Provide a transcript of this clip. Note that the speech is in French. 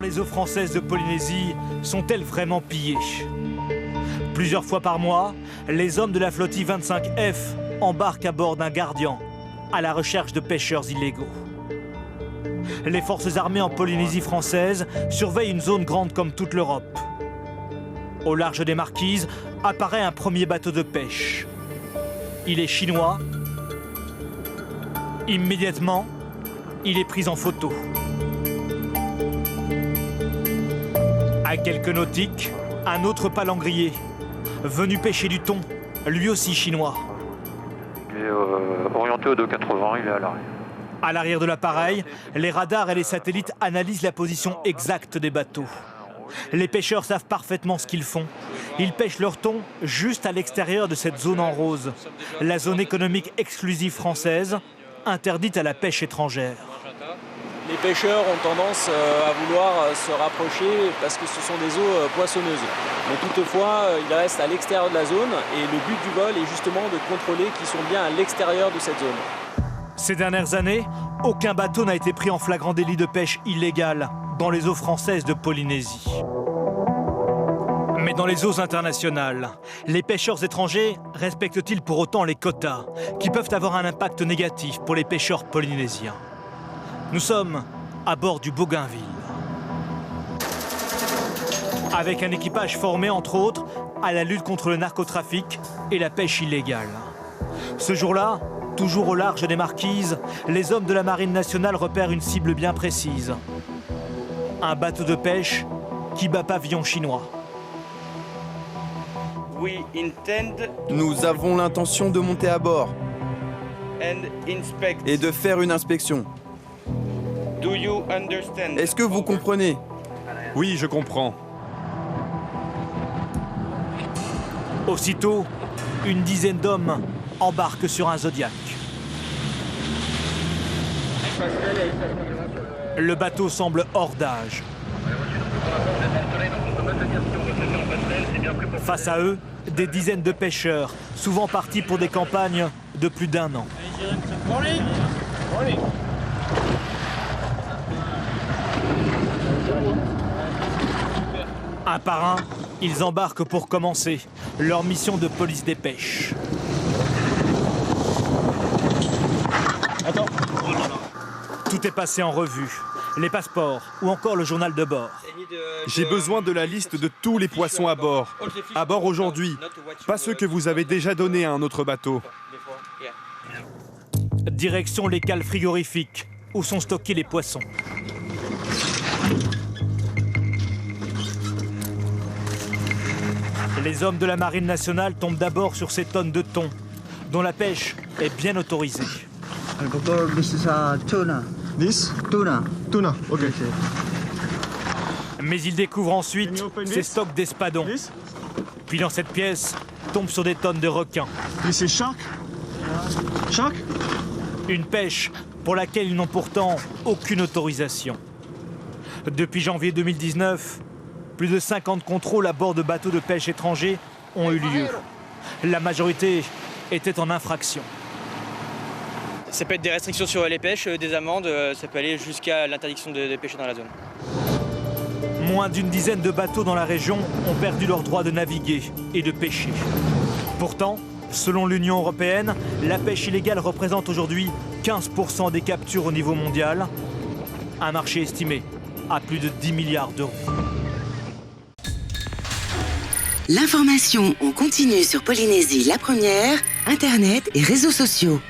Les eaux françaises de Polynésie sont-elles vraiment pillées? Plusieurs fois par mois, les hommes de la flottille 25F embarquent à bord d'un Guardian à la recherche de pêcheurs illégaux. Les forces armées en Polynésie française surveillent une zone grande comme toute l'Europe. Au large des Marquises apparaît un premier bateau de pêche. Il est chinois. Immédiatement, il est pris en photo. À quelques nautiques, un autre palangrier, venu pêcher du thon, lui aussi chinois. Il est orienté au 2,80, il est à l'arrière. À l'arrière de l'appareil, les radars et les satellites analysent la position exacte des bateaux. Les pêcheurs savent parfaitement ce qu'ils font. Ils pêchent leur thon juste à l'extérieur de cette zone en rose, la zone économique exclusive française, interdite à la pêche étrangère. Les pêcheurs ont tendance à vouloir se rapprocher parce que ce sont des eaux poissonneuses. Mais toutefois, ils restent à l'extérieur de la zone et le but du vol est justement de contrôler qu'ils sont bien à l'extérieur de cette zone. Ces dernières années, aucun bateau n'a été pris en flagrant délit de pêche illégale dans les eaux françaises de Polynésie. Mais dans les eaux internationales, les pêcheurs étrangers respectent-ils pour autant les quotas qui peuvent avoir un impact négatif pour les pêcheurs polynésiens? Nous sommes à bord du Bougainville. Avec un équipage formé, entre autres, à la lutte contre le narcotrafic et la pêche illégale. Ce jour-là, toujours au large des Marquises, les hommes de la Marine nationale repèrent une cible bien précise. Un bateau de pêche qui bat pavillon chinois. Nous avons l'intention de monter à bord et de faire une inspection. Est-ce que vous comprenez? Oui, je comprends. Aussitôt, une dizaine d'hommes embarquent sur un Zodiac. Le bateau semble hors d'âge. Face à eux, des dizaines de pêcheurs, souvent partis pour des campagnes de plus d'1 an. Un par un, ils embarquent pour commencer leur mission de police des pêches. Tout est passé en revue. Les passeports ou encore le journal de bord. J'ai besoin de la liste de tous les poissons à bord. À bord aujourd'hui, pas ceux que vous avez déjà donnés à un autre bateau. Direction les cales frigorifiques où sont stockés les poissons. Les hommes de la Marine nationale tombent d'abord sur ces tonnes de thon, dont la pêche est bien autorisée. This is tuna. This? Tuna. Tuna, okay. Mais ils découvrent ensuite ces stocks d'espadons. Puis dans cette pièce, tombent sur des tonnes de requins. This is shark? Shark? Une pêche pour laquelle ils n'ont pourtant aucune autorisation. Depuis janvier 2019, plus de 50 contrôles à bord de bateaux de pêche étrangers ont eu lieu. La majorité était en infraction. Ça peut être des restrictions sur les pêches, des amendes, ça peut aller jusqu'à l'interdiction de pêcher dans la zone. Moins d'une dizaine de bateaux dans la région ont perdu leur droit de naviguer et de pêcher. Pourtant, selon l'Union européenne, la pêche illégale représente aujourd'hui 15% des captures au niveau mondial, un marché estimé à plus de 10 milliards d'euros. L'information en continu sur Polynésie la première, Internet et réseaux sociaux.